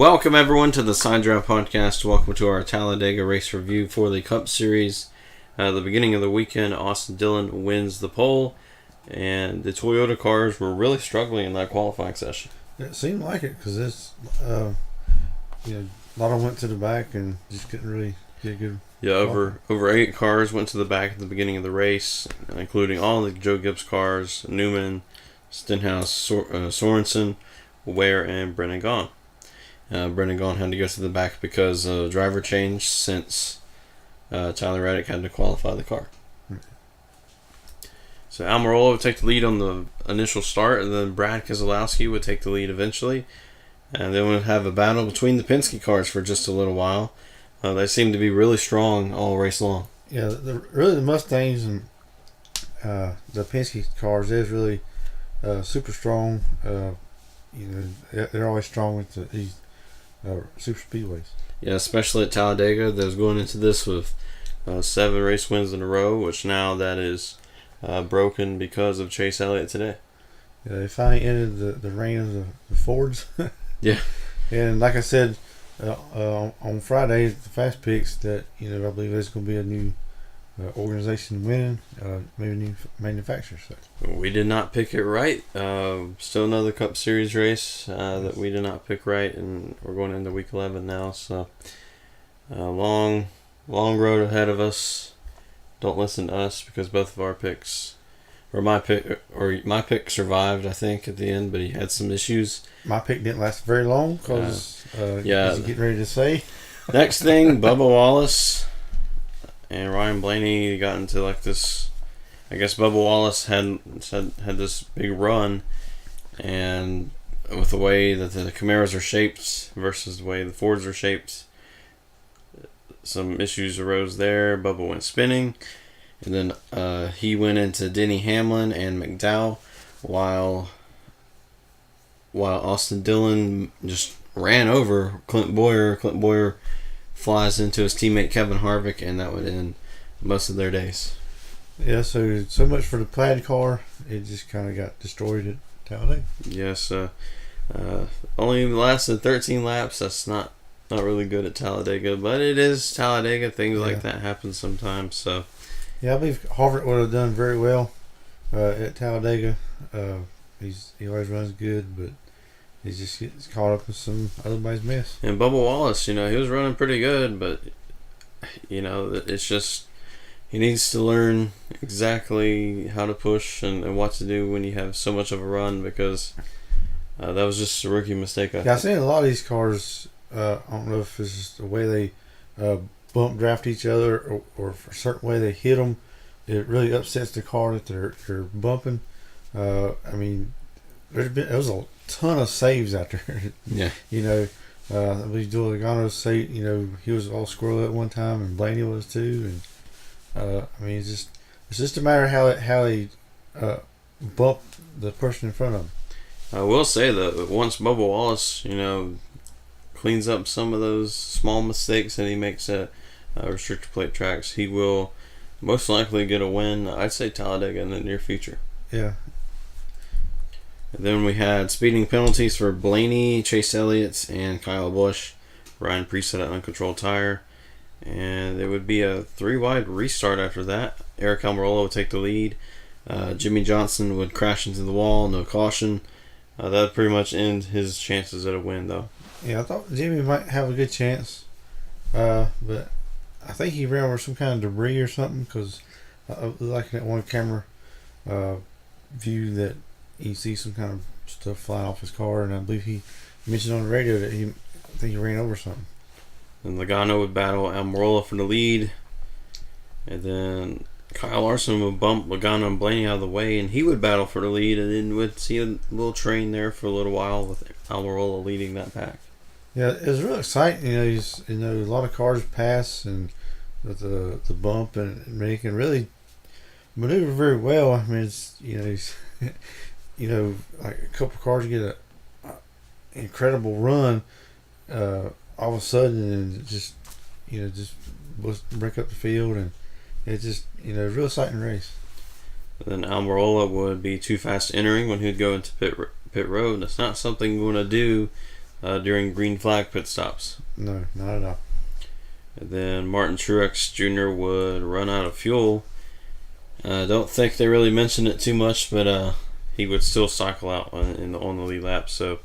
Welcome everyone to the Side Drive Podcast. Welcome to our Talladega race review for the Cup Series. The beginning of the weekend, Austin Dillon wins the pole, and the Toyota cars were really struggling in that qualifying session. It seemed like it because it's, a lot of them went to the back and just couldn't really get good. Yeah, over 8 cars went to the back at the beginning of the race, including all the Joe Gibbs cars: Newman, Stenhouse, Sorensen, Ware, and Brennan Gaughan. Brennan Gaughan had to go to the back because of driver change since Tyler Reddick had to qualify the car. So Almirola would take the lead on the initial start, and then Brad Keselowski would take the lead eventually. And then we'd have a battle between the Penske cars for just a little while. They seemed to be really strong all race long. Yeah, the Mustangs and the Penske cars is really super strong. They're always strong with these super speedways. Yeah, especially at Talladega. They was going into this with 7 race wins in a row, which now that is broken because of Chase Elliott today. Yeah, they finally ended the reign of the Fords. Yeah. And like I said on Friday, the Fast Picks, that I believe there's going to be a new organization winning, maybe a new manufacturer. So we did not pick it right. Still another Cup Series race that we did not pick right, and we're going into week 11 now. So long road ahead of us. Don't listen to us because both of our picks, or my pick survived, I think, at the end, but he had some issues. My pick didn't last very long because as you get ready to say. Next thing, Bubba Wallace and Ryan Blaney got into like this. I guess Bubba Wallace had this big run, and with the way that the Camaros are shaped versus the way the Fords are shaped, some issues arose there. Bubba went spinning, and then he went into Denny Hamlin and McDowell, while Austin Dillon just ran over Clint Boyer. Clint Boyer flies into his teammate Kevin Harvick, and that would end most of their days. Yeah, so much for the plaid car. It just kind of got destroyed at Talladega. Yes, only lasted 13 laps. That's not really good at Talladega, but it is Talladega. Things like that happen sometimes. So yeah, I believe Harvick would have done very well at Talladega. He always runs good, but he just gets caught up in some otherbody's mess. And Bubba Wallace, he was running pretty good, but it's just he needs to learn exactly how to push and what to do when you have so much of a run, because that was just a rookie mistake. I've seen a lot of these cars. I don't know if it's just the way they bump draft each other or for a certain way they hit them. It really upsets the car that they're bumping. There was a ton of saves out there. Yeah. I believe Joe Logano say, he was all squirrely at one time, and Blaney was too. And it's just a matter of how they bump the person in front of them. I will say that once Bubba Wallace, cleans up some of those small mistakes that he makes at restrictor plate tracks, he will most likely get a win. I'd say Talladega in the near future. Yeah. And then we had speeding penalties for Blaney, Chase Elliott, and Kyle Busch. Ryan Preece had an uncontrolled tire, and it would be a 3-wide restart after that. Eric Almirola would take the lead. Jimmy Johnson would crash into the wall, no caution. That would pretty much end his chances at a win, though. Yeah, I thought Jimmy might have a good chance, but I think he ran over some kind of debris or something, because like that one camera view that you see some kind of stuff flying off his car, and I believe he mentioned on the radio that I think he ran over something. And Logano would battle Almirola for the lead, and then Kyle Larson would bump Logano and Blaney out of the way, and he would battle for the lead, and then we'd see a little train there for a little while with Almirola leading that pack. Yeah, it was really exciting. A lot of cars pass, and with the bump, and he can really maneuver very well. I mean, he's like a couple cars get an incredible run, all of a sudden, and just break up the field, and it's just real exciting race. Then Almirola would be too fast entering when he'd go into pit road. That's not something you want to do during green flag pit stops. No, not at all. And then Martin Truex Jr. would run out of fuel. I don't think they really mentioned it too much, but he would still cycle out on the lead lap. So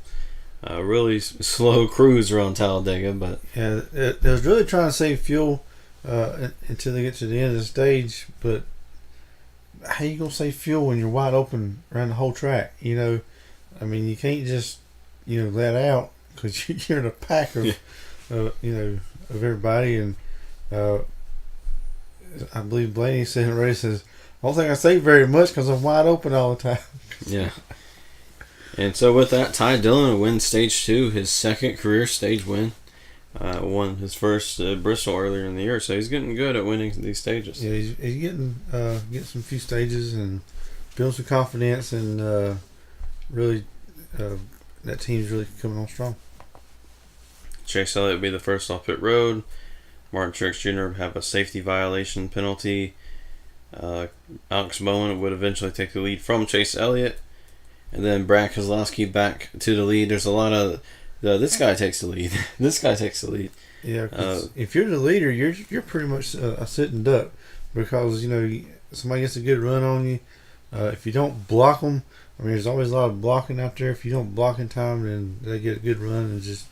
really slow cruise around Talladega, but yeah, it was really trying to save fuel until they get to the end of the stage. But how you gonna save fuel when you're wide open around the whole track? You know, I mean, you can't just let out because you're in a pack of of everybody. And I believe Blaney said in the race says, "I don't think I save very much because I'm wide open all the time." Yeah. And so with that, Ty Dillon wins stage 2, his second career stage win. Won his first at Bristol earlier in the year, so he's getting good at winning these stages. Yeah, he's getting some few stages and building some confidence, and really that team's really coming on strong. Chase Elliott would be the first off pit road. Martin Truex Jr. would have a safety violation penalty. Alex Bowman would eventually take the lead from Chase Elliott. And then Brad Keselowski back to the lead. There's a lot of this guy takes the lead. This guy takes the lead. Yeah, 'cause if you're the leader, you're pretty much a sitting duck, because somebody gets a good run on you. If you don't block them, I mean, there's always a lot of blocking out there. If you don't block in time, then they get a good run and just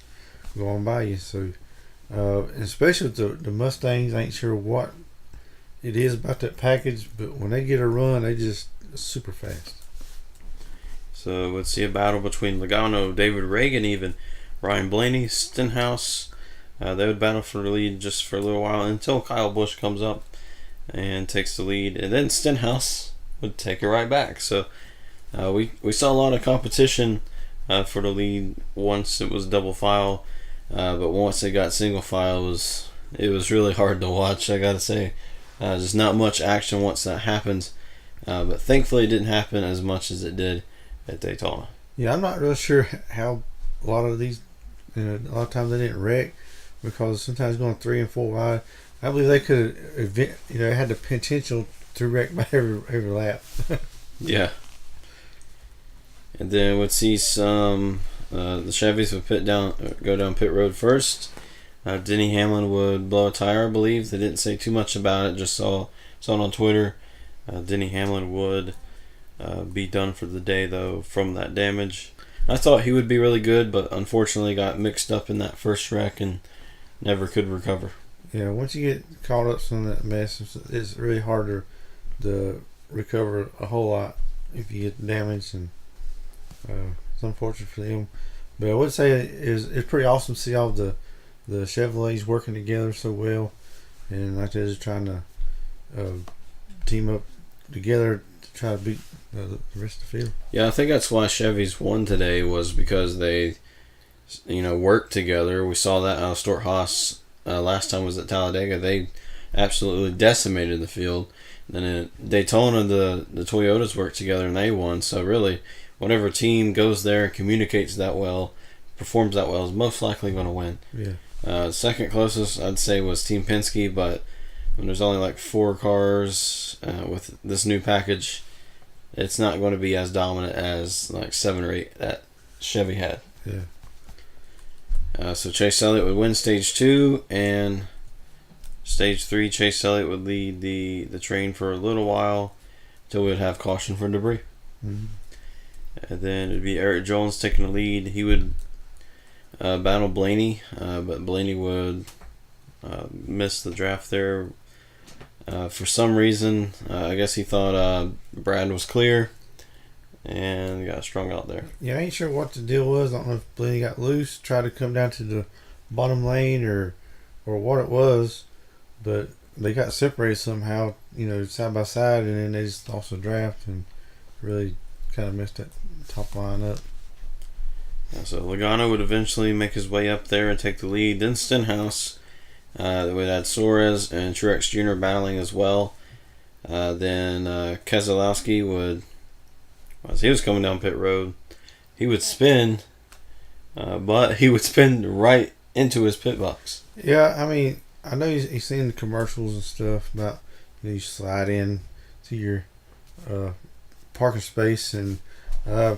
go on by you. So, and especially with the Mustangs, I ain't sure what it is about that package, but when they get a run, they just super fast. So let's see a battle between Logano, David Reagan, even Ryan Blaney, Stenhouse. They would battle for the lead just for a little while until Kyle Busch comes up and takes the lead, and then Stenhouse would take it right back. So we saw a lot of competition for the lead once it was double file, but once it got single file, it was really hard to watch. I gotta say, there's not much action once that happens, but thankfully it didn't happen as much as it did at Daytona. Yeah, I'm not really sure how a lot of these, a lot of times they didn't wreck, because sometimes going 3 and 4 wide, I believe they could have, had the potential to wreck by every lap. Yeah. And then we'd see some the Chevys would go down pit road first. Denny Hamlin would blow a tire, I believe. They didn't say too much about it, just saw it on Twitter. Denny Hamlin would be done for the day, though, from that damage. I thought he would be really good, but unfortunately got mixed up in that first wreck and never could recover. Yeah, once you get caught up in that mess, it's really hard to recover a whole lot if you get damaged, and it's unfortunate for them. But I would say it's pretty awesome to see all the Chevrolets working together so well, and like they're just trying to team up together to try to beat the rest of the field. Yeah, I think that's why Chevys won today, was because they worked together. We saw that out of Stewart Haas last time was at Talladega. They absolutely decimated the field. Then at Daytona, the Toyotas worked together and they won. So really, whatever team goes there and communicates that well, performs that well, is most likely going to win. Yeah. Second closest, I'd say, was Team Penske, but when there's only like 4 cars with this new package, it's not going to be as dominant as like 7 or 8 that Chevy had. Yeah. So Chase Elliott would win stage 2, and stage 3, Chase Elliott would lead the train for a little while until we would have caution for debris. Mm-hmm. And then it'd be Eric Jones taking the lead. He would battle Blaney, but Blaney would miss the draft there. For some reason, I guess he thought Brad was clear and got strung out there. Yeah, I ain't sure what the deal was. I don't know if Blaney got loose, tried to come down to the bottom lane, or what it was, but they got separated somehow, side by side, and then they just lost the draft and really kind of messed that top line up. Yeah, so Logano would eventually make his way up there and take the lead. Then Stenhouse would add Suarez and Truex Jr. battling as well. Then Keselowski would, as he was coming down pit road, he would spin, but he would spin right into his pit box. Yeah, I mean, I know he's seen the commercials and stuff about you slide in to your parking space, and I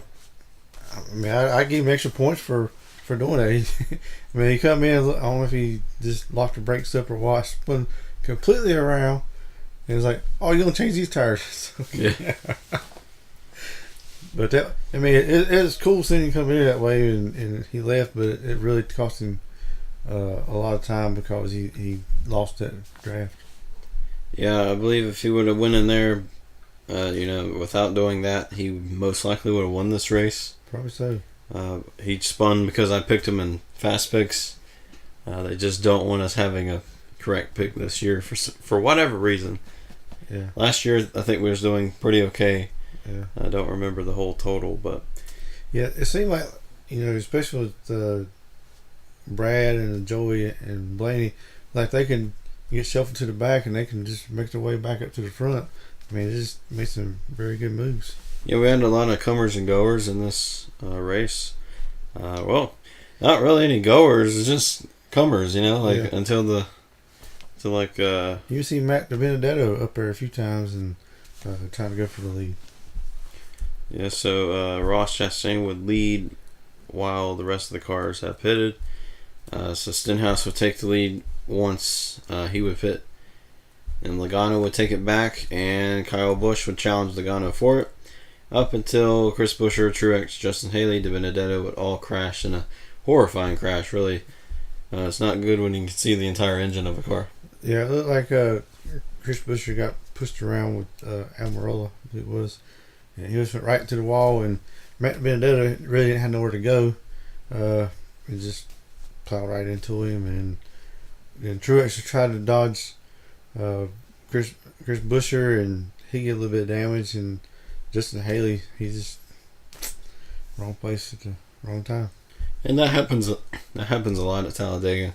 give him extra points for for doing that. I mean, he come in. I don't know if he just locked the brakes up or what. Spun completely around. And was like, "Oh, you're gonna change these tires?" Yeah. But that, I mean, it's cool seeing him come in that way, and he left, but it really cost him a lot of time because he lost that draft. Yeah, I believe if he would have went in there, without doing that, he most likely would have won this race. Probably so. He spun because I picked him in fast picks. They just don't want us having a correct pick this year for whatever reason. Yeah. Last year, I think we was doing pretty okay. Yeah. I don't remember the whole total, but yeah, it seemed like, especially with Brad and Joey and Blaney, like they can get shuffled to the back and they can just make their way back up to the front. I mean, it just makes some very good moves. Yeah, we had a lot of comers and goers in this race. Well, not really any goers, it's just comers, until you see Matt DiBenedetto up there a few times and trying to go for the lead. Yeah, so Ross Chastain would lead while the rest of the cars have pitted. So Stenhouse would take the lead once he would pit. And Logano would take it back, and Kyle Busch would challenge Logano for it. Up until Chris Buescher, Truex, Justin Haley, DiBenedetto would all crash in a horrifying crash, really. It's not good when you can see the entire engine of a car. Yeah, it looked like Chris Buescher got pushed around with Almirola, it was. And he was right to the wall, and Matt Benedetto really didn't have nowhere to go. He just plowed right into him, and then Truex tried to dodge Chris Buescher, and he get a little bit of damage, and Justin Haley, he just wrong place at the wrong time. And that happens a lot at Talladega.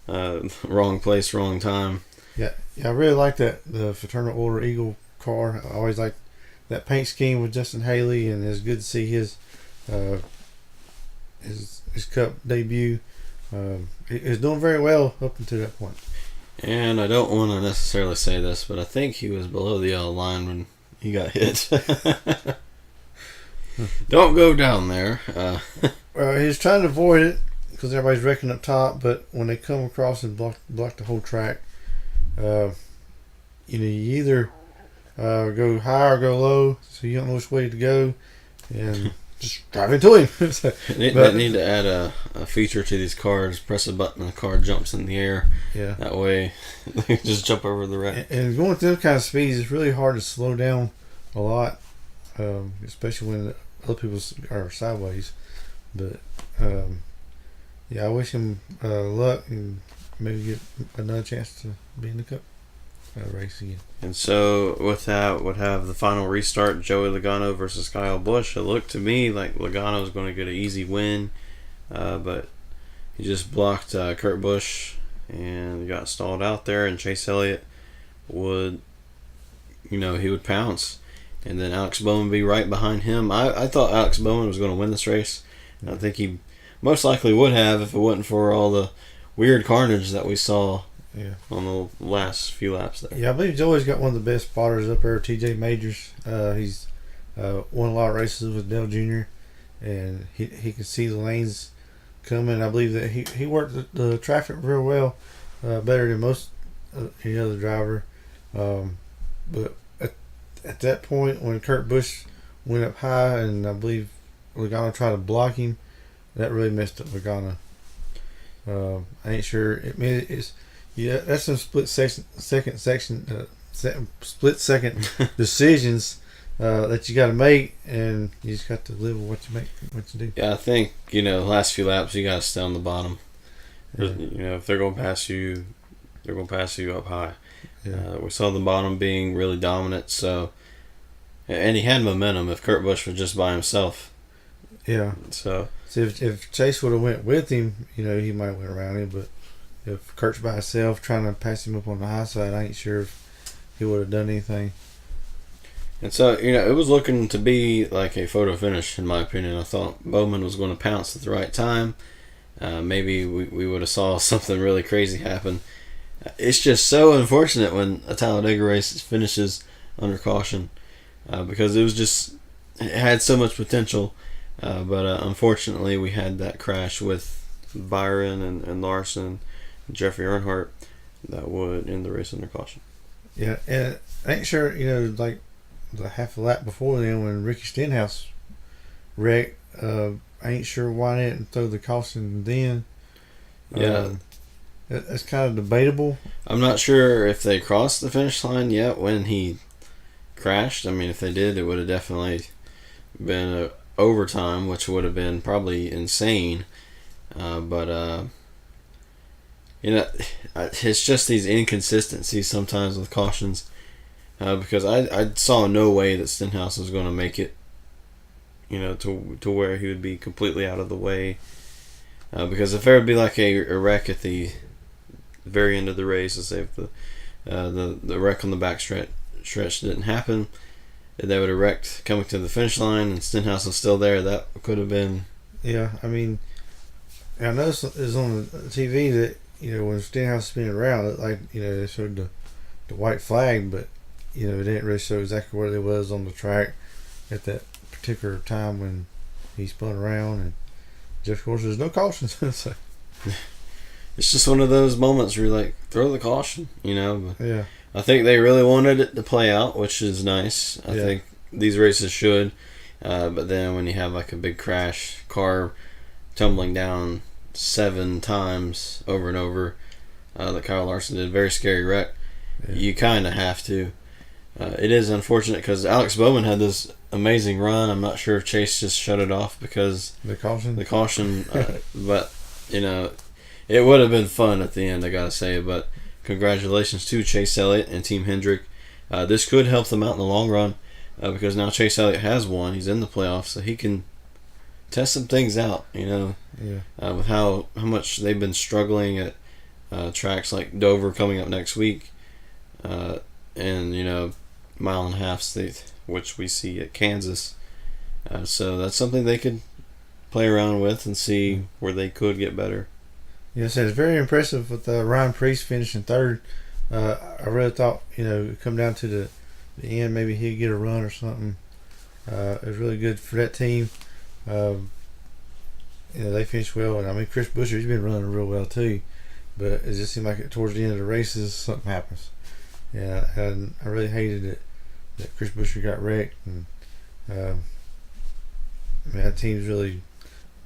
Wrong place, wrong time. Yeah, I really like that the Fraternal Order Eagle car. I always liked that paint scheme with Justin Haley, and it's good to see his Cup debut. He's doing very well up until that point. And I don't want to necessarily say this, but I think he was below the yellow line when he got hit. Don't go down there. He was trying to avoid it because everybody's wrecking up top, but when they come across and block the whole track, you either go high or go low, so you don't know which way to go, and just drive into him. They need to add a feature to these cars. Press a button and the car jumps in the air. Yeah. That way they just jump over the wreck. And going with them kind of speeds, it's really hard to slow down a lot, especially when other people are sideways. But I wish him luck and maybe get another chance to be in the Cup race again. And so with that, would have the final restart, Joey Logano versus Kyle Busch. It looked to me like Logano was going to get an easy win, but he just blocked Kurt Busch and got stalled out there, and Chase Elliott would, he would pounce, and then Alex Bowman would be right behind him. I thought Alex Bowman was going to win this race. I think he most likely would have if it wasn't for all the weird carnage that we saw on the last few laps there. Yeah, I believe Joey's got one of the best spotters up there, TJ Majors. He's won a lot of races with Dale Jr., and he can see the lanes coming. I believe that he worked the traffic real well, better than most any other driver. But at that point, when Kurt Busch went up high, and I believe Logano tried to block him, that really messed up Logano. I ain't sure. That's some split second decisions that you got to make, and you just got to live with what you do. Yeah, I think the last few laps you got to stay on the bottom. Yeah. If they're going to pass you, they're going to pass you up high. Yeah. We saw the bottom being really dominant, so and he had momentum. If Kurt Busch was just by himself, So if Chase would have went with him, he might have went around him, but if Kurt's by himself trying to pass him up on the high side, I ain't sure if he would have done anything. And so, it was looking to be like a photo finish, in my opinion. I thought Bowman was going to pounce at the right time. Maybe we would have saw something really crazy happen. It's just so unfortunate when a Talladega race finishes under caution, because it had so much potential. But unfortunately, we had that crash with Byron and Larson, and Jeffrey Earnhardt, that would end the race under caution. Yeah, and I ain't sure, like the half a lap before then when Ricky Stenhouse wrecked, I ain't sure why they didn't throw the caution then. Yeah. It's kind of debatable. I'm not sure if they crossed the finish line yet when he crashed. I mean, if they did, it would have definitely been a overtime, which would have been probably insane. But it's just these inconsistencies sometimes with cautions. Because I saw no way that Stenhouse was going to make it, to where he would be completely out of the way. Because if there would be like a wreck at the very end of the race, let's say if the wreck on the back stretch didn't happen, they would have wrecked coming to the finish line, and Stenhouse was still there. That could have been. Yeah, I mean, I noticed it's on the TV that when Stenhouse was spinning around, it they showed the white flag, but it didn't really show exactly where they was on the track at that particular time when he spun around, and just of course there's no caution. So. It's just one of those moments where you're like, throw the caution, But yeah. I think they really wanted it to play out, which is nice. I think these races should. But then when you have like a big crash, car tumbling down 7 times over and over, that Kyle Larson did, very scary wreck, you kind of have to. It is unfortunate because Alex Bowman had this amazing run. I'm not sure if Chase just shut it off because the caution. But it would have been fun at the end, I gotta say. But congratulations to Chase Elliott and Team Hendrick. This could help them out in the long run because now Chase Elliott has won. He's in the playoffs, so he can test some things out. With how much they've been struggling at tracks like Dover coming up next week, and mile and a half state, which we see at Kansas. So that's something they could play around with and see where they could get better. Yes, it's very impressive with Ryan Preece finishing third. I really thought, it'd come down to the end, maybe he'd get a run or something. It was really good for that team. They finished well, and I mean Chris Buescher, he's been running real well too. But it just seemed like towards the end of the races, something happens. Yeah, and I really hated it that Chris Buescher got wrecked, and that team's really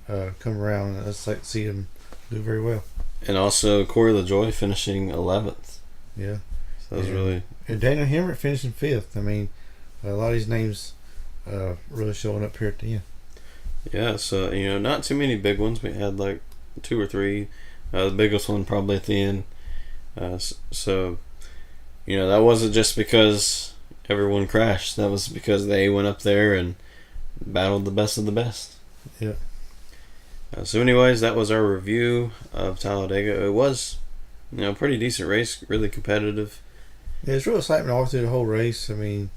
come around. And it's like to see him do very well. And also Corey LaJoie finishing 11th. Yeah. So that was really. And Daniel Hemrick finishing 5th. I mean, a lot of these names really showing up here at the end. Yeah, so, not too many big ones. We had like 2 or 3. The biggest one probably at the end. So, that wasn't just because everyone crashed. That was because they went up there and battled the best of the best. Yeah. So anyways, that was our review of Talladega. It was, a pretty decent race, really competitive. Yeah, it's real excitement all through the whole race. I mean,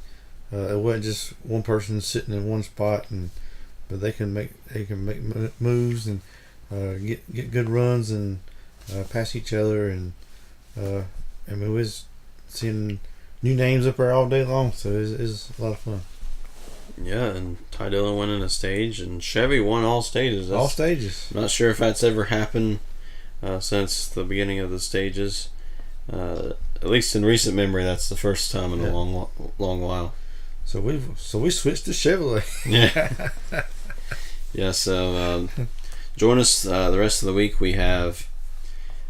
it wasn't just one person sitting in one spot, but they can make moves and get good runs and pass each other, and we was seeing new names up there all day long, so it was a lot of fun. Yeah, and Ty Dillon winning a stage, and Chevy won all stages. All stages. I'm not sure if that's ever happened since the beginning of the stages. At least in recent memory, that's the first time in a long while. So we switched to Chevrolet. Yeah. Yeah. So join us the rest of the week. We have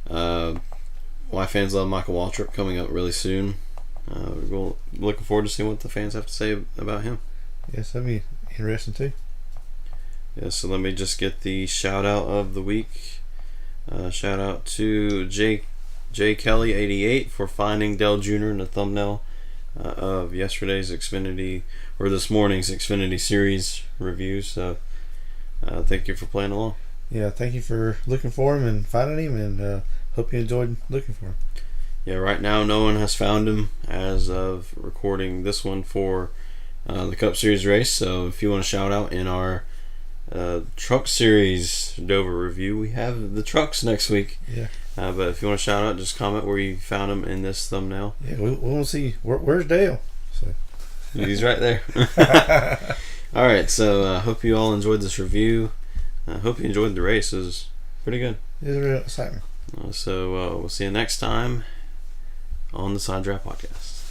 Why Fans Love Michael Waltrip coming up really soon. We're looking forward to seeing what the fans have to say about him. Yes, that'd be interesting too. Yeah, so let me just get the shout out of the week. Shout out to J Kelly 88 for finding Dell Jr. in the thumbnail of yesterday's Xfinity, or this morning's Xfinity Series review. So thank you for playing along. Yeah, thank you for looking for him and finding him, and hope you enjoyed looking for him. Yeah, right now no one has found him as of recording this one for the Cup Series race. So if you want to shout out in our Truck Series Dover review, we have the trucks next week. Yeah. But if you want to shout out, just comment where you found him in this thumbnail. Yeah, we want to see where's Dale. So he's right there. All right, so hope you all enjoyed this review. I hope you enjoyed the race. It was pretty good. It was real exciting. So we'll see you next time on the Side Draft Podcast.